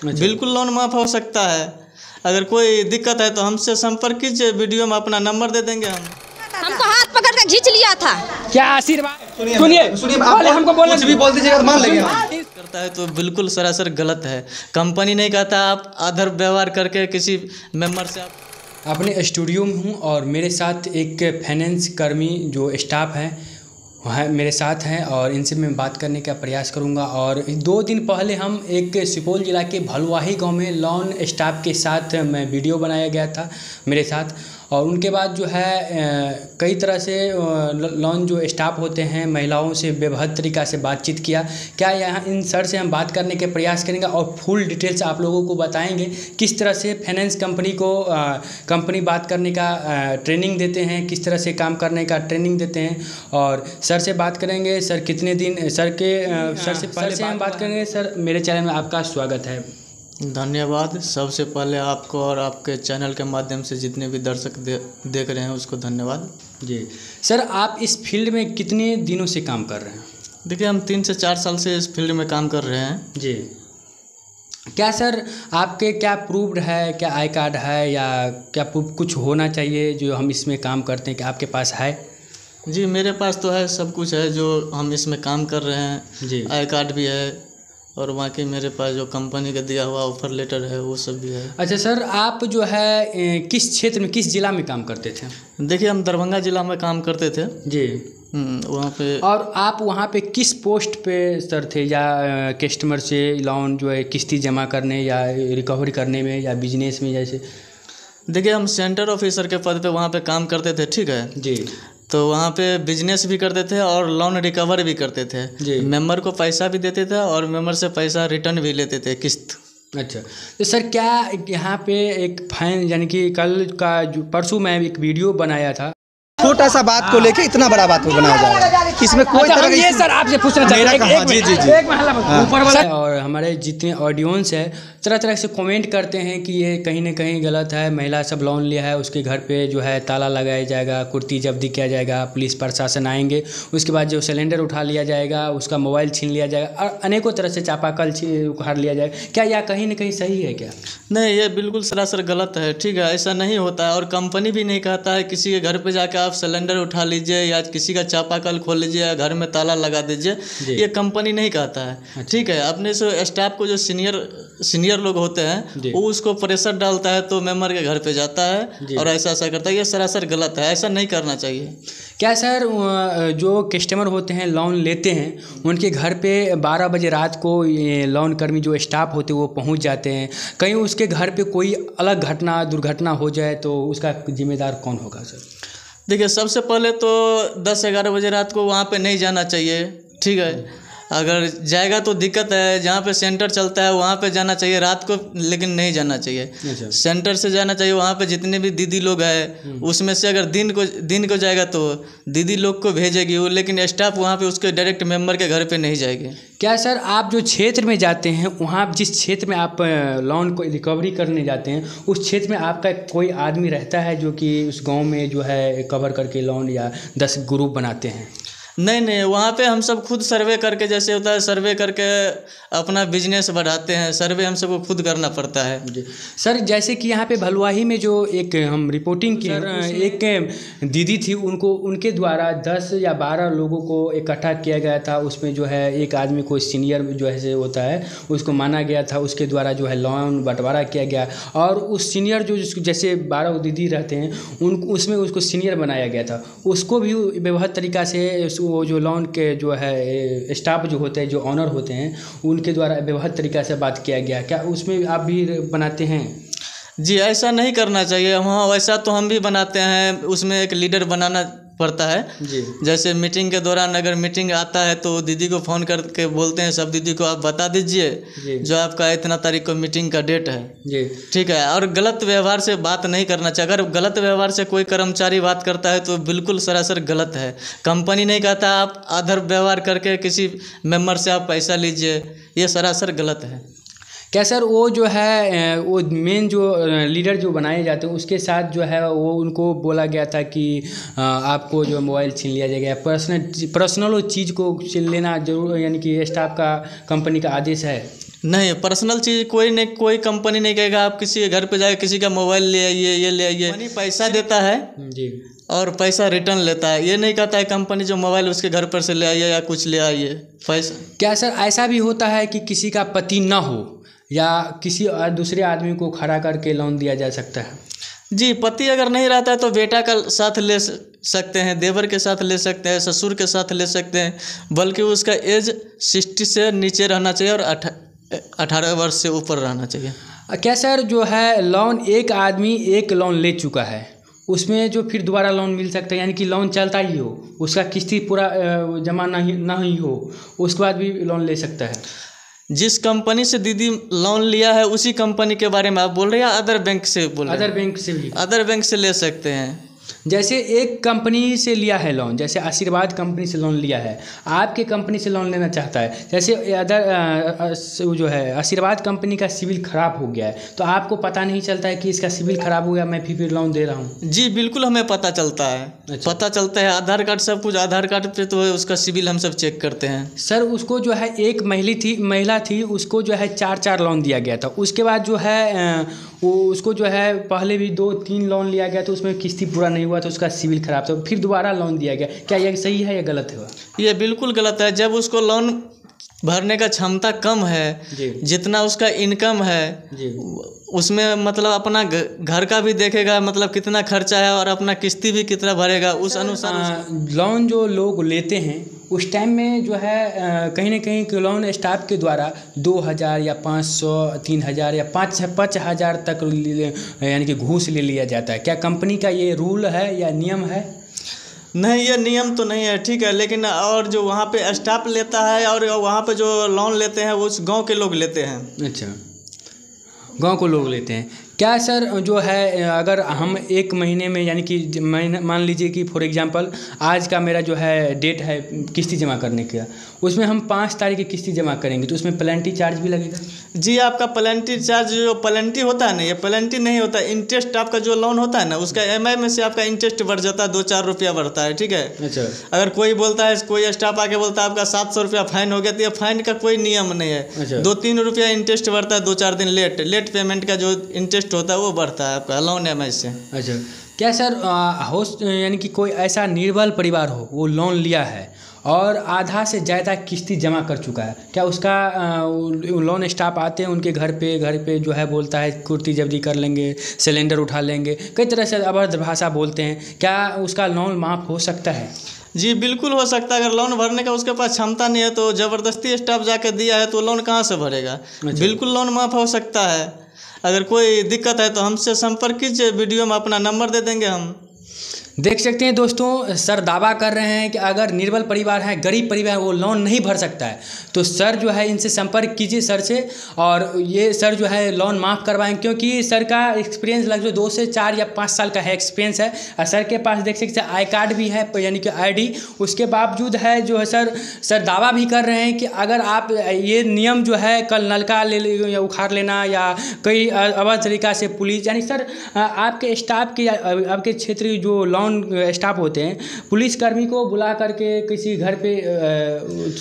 बिल्कुल लोन माफ़ हो सकता है। अगर कोई दिक्कत है तो हमसे संपर्क कीजिए, वीडियो में अपना नंबर दे देंगे। हमको हाथ पकड़ के खींच लिया था। क्या आशीर्वाद सुनिए हमको बोलना कुछ भी बोल दीजिएगा तो मान लेंगे। करता है तो बिल्कुल सरासर गलत है। कंपनी नहीं कहता आप अधर व्यवहार करके किसी मेंबर से आप अपने स्टूडियो में हूँ और मेरे साथ एक फाइनेंस कर्मी जो स्टाफ है वह मेरे साथ हैं और इनसे मैं बात करने का प्रयास करूंगा। और 2 दिन पहले हम एक सुपौल ज़िला के भलुआही गांव में लोन स्टाफ के साथ मैं वीडियो बनाया गया था मेरे साथ। और उनके बाद जो है कई तरह से लोन जो स्टाफ होते हैं महिलाओं से बेवहद तरीक़ा से बातचीत किया। क्या यहाँ इन सर से हम बात करने के प्रयास करेंगे और फुल डिटेल्स आप लोगों को बताएंगे किस तरह से फाइनेंस कंपनी को कंपनी बात करने का ट्रेनिंग देते हैं, किस तरह से काम करने का ट्रेनिंग देते हैं। और सर से बात करेंगे। सर कितने दिन सर से पहले हम बात करेंगे। सर मेरे चैनल में आपका स्वागत है। धन्यवाद। सबसे पहले आपको और आपके चैनल के माध्यम से जितने भी दर्शक देख रहे हैं उसको धन्यवाद जी। सर आप इस फील्ड में कितने दिनों से काम कर रहे हैं? देखिए हम 3 से 4 साल से इस फील्ड में काम कर रहे हैं जी। क्या सर आपके क्या प्रूव्ड है, क्या आई कार्ड है या क्या प्रूफ कुछ होना चाहिए जो हम इसमें काम करते हैं, कि आपके पास है? जी मेरे पास तो है, सब कुछ है जो हम इसमें काम कर रहे हैं जी। आई कार्ड भी है और बाकी मेरे पास जो कंपनी का दिया हुआ ऑफर लेटर है वो सब भी है। अच्छा सर आप जो है किस क्षेत्र में, किस ज़िला में काम करते थे? देखिए हम दरभंगा ज़िला में काम करते थे जी। वहाँ पे। और आप वहाँ पे किस पोस्ट पे सर थे? या कस्टमर से लोन जो है किस्ती जमा करने या रिकवरी करने में या बिजनेस में जैसे? देखिए हम सेंटर ऑफिसर के पद पे वहाँ पे काम करते थे, ठीक है जी। तो वहाँ पे बिजनेस भी करते थे और लोन रिकवर भी करते थे जी। मेंबर को पैसा भी देते थे और मेंबर से पैसा रिटर्न भी लेते थे किस्त। अच्छा तो सर क्या यहाँ पे एक फाइन यानी कि कल का जो परसों मैं एक वीडियो बनाया था, छोटा सा बात को लेके इतना बड़ा बात को बनाया जा रहा है, इसमें कोई तरह का ये सर आपसे पूछना चाहते हैं जी जी जी एक महला ऊपर वाला। और हमारे जितने ऑडियंस है तरह तरह से कमेंट करते हैं कि ये कहीं ना कहीं गलत है, महिला सब लोन लिया है उसके घर पे जो है ताला लगाया जाएगा, कुर्ती जब्ती किया जाएगा, पुलिस प्रशासन आएंगे, उसके बाद जो सिलेंडर उठा लिया जाएगा, उसका मोबाइल छीन लिया जाएगा और अनेकों तरह से चापाकल उखाड़ लिया जाएगा। क्या यह कहीं ना कहीं सही है क्या? नहीं, ये बिल्कुल सरासर गलत है, ठीक है, ऐसा नहीं होता है। और कंपनी भी नहीं कहता है किसी के घर पे जाकर आप सिलेंडर उठा लीजिए या किसी का चापाकल खोल लीजिए या घर में ताला लगा दीजिए, ये कंपनी नहीं कहता है, ठीक है। अपने से स्टाफ को जो सीनियर लोग होते हैं वो उसको प्रेशर डालता है तो मेंबर के घर पे जाता है और ऐसा करता है, ये सरासर गलत है, ऐसा नहीं करना चाहिए। क्या सर जो कस्टमर होते हैं लोन लेते हैं उनके घर पे 12 बजे रात को ये लोन कर्मी जो स्टाफ होते हैं वो पहुंच जाते हैं, कहीं उसके घर पे कोई अलग घटना दुर्घटना हो जाए तो उसका जिम्मेदार कौन होगा सर? देखिए सबसे पहले तो 10-11 बजे रात को वहाँ पे नहीं जाना चाहिए, ठीक है। अगर जाएगा तो दिक्कत है, जहाँ पे सेंटर चलता है वहाँ पे जाना चाहिए रात को, लेकिन नहीं जाना चाहिए। अच्छा। सेंटर से जाना चाहिए, वहाँ पे जितने भी दीदी लोग हैं उसमें से अगर दिन को जाएगा तो दीदी लोग को भेजेगी वो, लेकिन स्टाफ वहाँ पे उसके डायरेक्ट मेंबर के घर पे नहीं जाएगी। क्या सर आप जो क्षेत्र में जाते हैं वहाँ जिस क्षेत्र में आप लोन को रिकवरी करने जाते हैं उस क्षेत्र में आपका कोई आदमी रहता है जो कि उस गाँव में जो है कवर करके लोन या 10 ग्रुप बनाते हैं? नहीं, वहाँ पे हम सब खुद सर्वे करके, जैसे होता है सर्वे करके अपना बिजनेस बढ़ाते हैं, सर्वे हम सबको खुद करना पड़ता है जी। सर जैसे कि यहाँ पे भलुआही में जो एक हम रिपोर्टिंग की, एक दीदी थी, उनको उनके द्वारा 10 या 12 लोगों को इकट्ठा किया गया था, उसमें जो है एक आदमी को सीनियर जो है होता है उसको माना गया था, उसके द्वारा जो है लोन बंटवारा किया गया और उस सीनियर जो जैसे 12 दीदी रहते हैं उसमें उसको सीनियर बनाया गया था, उसको भी बेवहद तरीक़ा से वो जो लोन के जो है स्टाफ जो होते हैं जो ऑनर होते हैं उनके द्वारा बेवहद तरीक़ा से बात किया गया। क्या उसमें आप भी बनाते हैं? जी ऐसा नहीं करना चाहिए। हाँ वैसा तो हम भी बनाते हैं, उसमें एक लीडर बनाना पड़ता है जी। जैसे मीटिंग के दौरान अगर मीटिंग आता है तो दीदी को फ़ोन करके बोलते हैं, सब दीदी को आप बता दीजिए जो आपका इतना तारीख को मीटिंग का डेट है जी, ठीक है। और गलत व्यवहार से बात नहीं करना चाहिए। अगर गलत व्यवहार से कोई कर्मचारी बात करता है तो बिल्कुल सरासर गलत है। कंपनी नहीं कहता आप अधर व्यवहार करके किसी मेंबर से आप पैसा लीजिए, ये सरासर गलत है। क्या सर वो जो है वो मेन जो लीडर जो बनाए जाते हैं उसके साथ जो है वो उनको बोला गया था कि आपको जो मोबाइल छीन लिया जाएगा, पर्सनल चीज़ को छीन लेना जरूर, यानी कि स्टाफ का कंपनी का आदेश है? नहीं, पर्सनल चीज़ कोई कंपनी नहीं कहेगा आप किसी के घर पे जाके किसी का मोबाइल ले आइए, ये ले आइए। कंपनी पैसा देता है जी और पैसा रिटर्न लेता है। ये नहीं कहता है कंपनी जो मोबाइल उसके घर पर से ले आइए या कुछ ले आइए पैसा। क्या सर ऐसा भी होता है कि किसी का पति ना हो या किसी दूसरे आदमी को खड़ा करके लोन दिया जा सकता है? जी, पति अगर नहीं रहता है तो बेटा का साथ ले सकते हैं, देवर के साथ ले सकते हैं, ससुर के साथ ले सकते हैं, बल्कि उसका एज 60 से नीचे रहना चाहिए और 18 वर्ष से ऊपर रहना चाहिए। क्या सर जो है लोन, एक आदमी एक लोन ले चुका है उसमें जो फिर दोबारा लोन मिल सकता है, यानी कि लोन चलता ही हो, उसका किस्ती पूरा जमा नहीं हो, उसके बाद भी लोन ले सकता है? जिस कंपनी से दीदी लोन लिया है उसी कंपनी के बारे में आप बोल रहे हैं या अदर बैंक से बोल रहे हैं? अदर बैंक से भी, अदर बैंक से ले सकते हैं। जैसे एक कंपनी से लिया है लोन, जैसे आशीर्वाद कंपनी से लोन लिया है, आपके कंपनी से लोन लेना चाहता है, जैसे अदर जो है आशीर्वाद कंपनी का सिविल ख़राब हो गया है तो आपको पता नहीं चलता है कि इसका सिविल ख़राब हो गया, मैं फिर लोन दे रहा हूँ? जी बिल्कुल, हमें पता चलता है। अच्छा। पता चलता है, आधार कार्ड सब कुछ, आधार कार्ड पे तो उसका सिविल हम सब चेक करते हैं। सर उसको जो है एक महिला थी उसको जो है 4 लोन दिया गया था, उसके बाद जो है वो उसको जो है पहले भी 2-3 लोन लिया गया तो उसमें किस्ती पूरा नहीं हुआ तो उसका सिविल ख़राब था, फिर दोबारा लोन दिया गया। क्या ये सही है या गलत है? ये बिल्कुल गलत है। जब उसको लोन भरने का क्षमता कम है, जितना उसका इनकम है जी, उसमें मतलब अपना घर का भी देखेगा, मतलब कितना खर्चा है और अपना किस्ती भी कितना भरेगा, उस अनुसार लोन जो लोग लेते हैं उस टाइम में जो है कहीं ना कहीं लोन स्टाफ के द्वारा 2000 या 500, 3000 या 5,000 तक यानी कि घूस ले लिया जाता है। क्या कंपनी का ये रूल है या नियम है? नहीं, ये नियम तो नहीं है, ठीक है, लेकिन और जो वहाँ पे स्टाफ लेता है और वहाँ पे जो लोन लेते हैं वो उस गांव के लोग लेते हैं। अच्छा, गांव को लोग लेते हैं। क्या सर जो है अगर हम एक महीने में, यानी कि मान लीजिए कि फॉर एग्जांपल आज का मेरा जो है डेट है किस्ती जमा करने का, उसमें हम 5 तारीख की किस्ती जमा करेंगे तो उसमें पेनल्टी चार्ज भी लगेगा? जी, आपका पेनल्टी चार्ज, जो पेनल्टी होता है ना, ये पेनल्टी नहीं होता, इंटरेस्ट आपका जो लोन होता है ना उसका EMI में से आपका इंटरेस्ट बढ़ जाता है, 2-4 रुपया बढ़ता है, ठीक है। अच्छा। अगर कोई बोलता है, कोई स्टाफ आके बोलता है आपका 700 रुपया फाइन हो गया, तो ये फाइन का कोई नियम नहीं है। अच्छा। 2-3 रुपया इंटरेस्ट बढ़ता है, 2-4 दिन लेट पेमेंट का जो इंटरेस्ट होता है वो बढ़ता है आपका लोन EMI से। अच्छा। क्या सर यानी कि कोई ऐसा निर्बल परिवार हो, वो लोन लिया है और आधा से ज़्यादा किस्ती जमा कर चुका है, क्या उसका लोन स्टाफ आते हैं उनके घर पे जो है बोलता है कुर्ती जब्दी कर लेंगे, सिलेंडर उठा लेंगे, कई तरह से अभद्र भाषा बोलते हैं, क्या उसका लोन माफ़ हो सकता है? जी बिल्कुल हो सकता है। अगर लोन भरने का उसके पास क्षमता नहीं है तो ज़बरदस्ती स्टाफ जाके दिया है तो लोन कहाँ से भरेगा? बिल्कुल लोन माफ़ हो सकता है। अगर कोई दिक्कत है तो हमसे संपर्क कीजिए, वीडियो में अपना नंबर दे देंगे हम। देख सकते हैं दोस्तों, सर दावा कर रहे हैं कि अगर निर्बल परिवार है, गरीब परिवार, वो लोन नहीं भर सकता है तो सर जो है इनसे संपर्क कीजिए सर से, और ये सर जो है लोन माफ़ करवाएं, क्योंकि सर का एक्सपीरियंस लगभग 2 से 4 या 5 साल का है एक्सपीरियंस है, और सर के पास देख सकते हैं आई कार्ड भी है, यानी कि ID। उसके बावजूद है जो है सर दावा भी कर रहे हैं कि अगर आप ये नियम जो है कल नलका ले या उखाड़ लेना या कई अवैध तरीक़ा से पुलिस, यानी सर आपके स्टाफ के, आपके क्षेत्रीय जो लोन स्टाफ होते हैं, पुलिसकर्मी को बुला करके किसी घर पे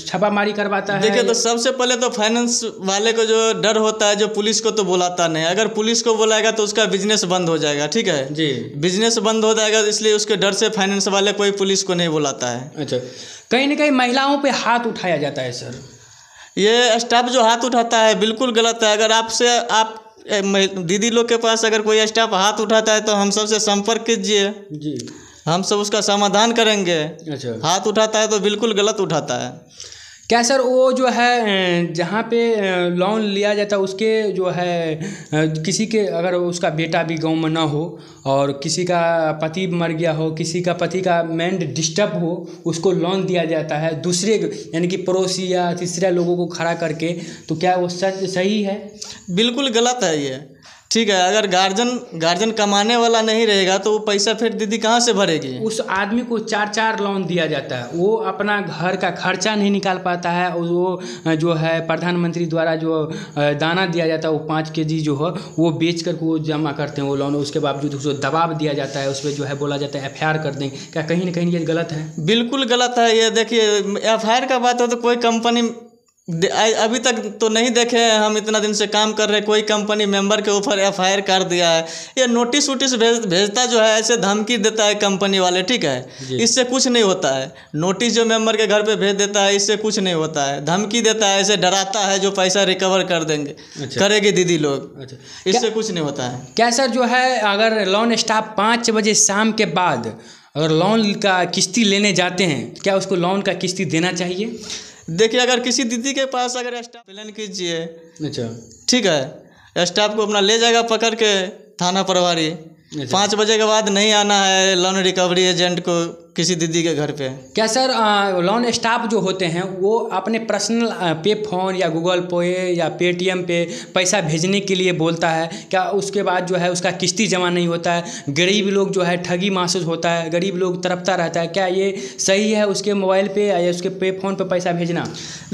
छापामारी करवाता है। देखिए, तो सबसे पहले तो फाइनेंस वाले को जो डर होता है, जो पुलिस को तो बुलाता नहीं। अगर पुलिस को बुलाएगा तो उसका बिजनेस बंद हो जाएगा, ठीक है जी, बिजनेस बंद हो जाएगा, इसलिए उसके डर से फाइनेंस वाले कोई पुलिस को नहीं बुलाता है। अच्छा, कहीं ना कहीं महिलाओं पे हाथ उठाया जाता है सर, ये स्टाफ जो हाथ उठाता है बिल्कुल गलत है। अगर आप दीदी लोग के पास अगर कोई स्टाफ हाथ उठाता है तो हम सबसे संपर्क कीजिए जी, हम सब उसका समाधान करेंगे। अच्छा, हाथ उठाता है तो बिल्कुल गलत उठाता है। क्या सर वो जो है जहाँ पे लोन लिया जाता है उसके जो है किसी के अगर उसका बेटा भी गांव में ना हो और किसी का पति मर गया हो, किसी का पति का माइंड डिस्टर्ब हो, उसको लोन दिया जाता है दूसरे यानी कि पड़ोसी या तीसरे लोगों को खड़ा करके, तो क्या वो सही है? बिल्कुल गलत है ये, ठीक है। अगर गार्जियन कमाने वाला नहीं रहेगा तो वो पैसा फिर दीदी कहाँ से भरेगी? उस आदमी को 4 लोन दिया जाता है, वो अपना घर का खर्चा नहीं निकाल पाता है, और वो जो है प्रधानमंत्री द्वारा जो दाना दिया जाता है वो 5 kg जो है वो बेच कर वो जमा करते हैं वो लोन, उसके बावजूद उसको दबाव दिया जाता है, उस पर जो है बोला जाता है FIR कर देंगे। क्या कहीं ना कहीं ये गलत है? बिल्कुल गलत है ये। देखिए, FIR का बात हो तो कोई कंपनी अभी तक तो नहीं देखे हैं, हम इतना दिन से काम कर रहे हैं, कोई कंपनी मेंबर के ऊपर FIR कर दिया है। ये नोटिस वोटिस भेजता जो है, ऐसे धमकी देता है कंपनी वाले, ठीक है, इससे कुछ नहीं होता है। नोटिस जो मेंबर के घर पे भेज देता है, इससे कुछ नहीं होता है। धमकी देता है, ऐसे डराता है जो पैसा रिकवर कर देंगे, करेगी दीदी लोग, इससे कुछ नहीं होता है। क्या सर जो है, अगर लोन स्टाफ 5 बजे शाम के बाद अगर लोन का किस्ती लेने जाते हैं, क्या उसको लोन का किस्ती देना चाहिए? देखिए, अगर किसी दीदी के पास अगर स्टाफ प्लान कीजिए, अच्छा, ठीक है, स्टाफ को अपना ले जाएगा पकड़ के थाना प्रभारी। 5 बजे के बाद नहीं आना है लोन रिकवरी एजेंट को किसी दीदी के घर पे। क्या सर लोन स्टाफ जो होते हैं वो अपने पर्सनल पे फ़ोन या गूगल पे या पेटीएम पे पैसा भेजने के लिए बोलता है क्या? उसके बाद जो है उसका किस्ती जमा नहीं होता है, गरीब लोग जो है ठगी महसूस होता है, गरीब लोग तड़पता रहता है, क्या ये सही है उसके मोबाइल पे या उसके पे फ़ोन पे पैसा भेजना?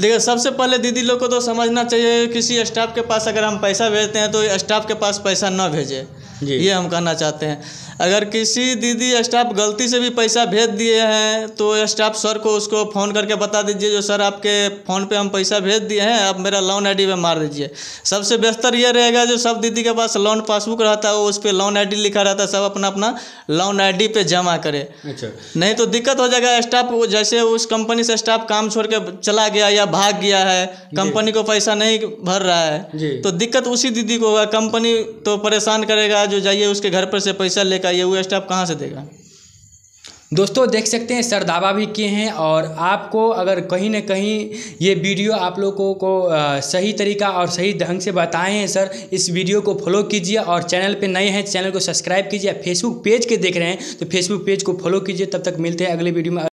देखिए, सबसे पहले दीदी लोग को तो समझना चाहिए, किसी स्टाफ के पास अगर हम पैसा भेजते हैं तो स्टाफ के पास पैसा न भेजे, ये हम कहना चाहते हैं। अगर किसी दीदी स्टाफ गलती से भी पैसा भेज दिए हैं तो स्टाफ सर को उसको फ़ोन करके बता दीजिए, जो सर आपके फ़ोन पे हम पैसा भेज दिए हैं, आप मेरा लोन ID पे मार दीजिए। सबसे बेहतर ये रहेगा, जो सब दीदी के पास लोन पासबुक रहता है वो उस पर लोन ID लिखा रहता है, सब अपना अपना लोन ID पे जमा करे। अच्छा, नहीं तो दिक्कत हो जाएगा। स्टाफ जैसे उस कंपनी से स्टाफ काम छोड़ के चला गया या भाग गया है, कंपनी को पैसा नहीं भर रहा है, तो दिक्कत उसी दीदी को होगा। कंपनी तो परेशान करेगा, जो जाइए उसके घर पर से पैसा लेकर आइए, वो स्टाफ कहाँ से देगा? दोस्तों देख सकते हैं सर दावा भी किए हैं, और आपको अगर कहीं ना कहीं ये वीडियो आप लोगों को सही तरीका और सही ढंग से बताए हैं सर, इस वीडियो को फॉलो कीजिए, और चैनल पे नए हैं चैनल को सब्सक्राइब कीजिए। फेसबुक पेज के देख रहे हैं तो फेसबुक पेज को फॉलो कीजिए। तब तक मिलते हैं अगले वीडियो में।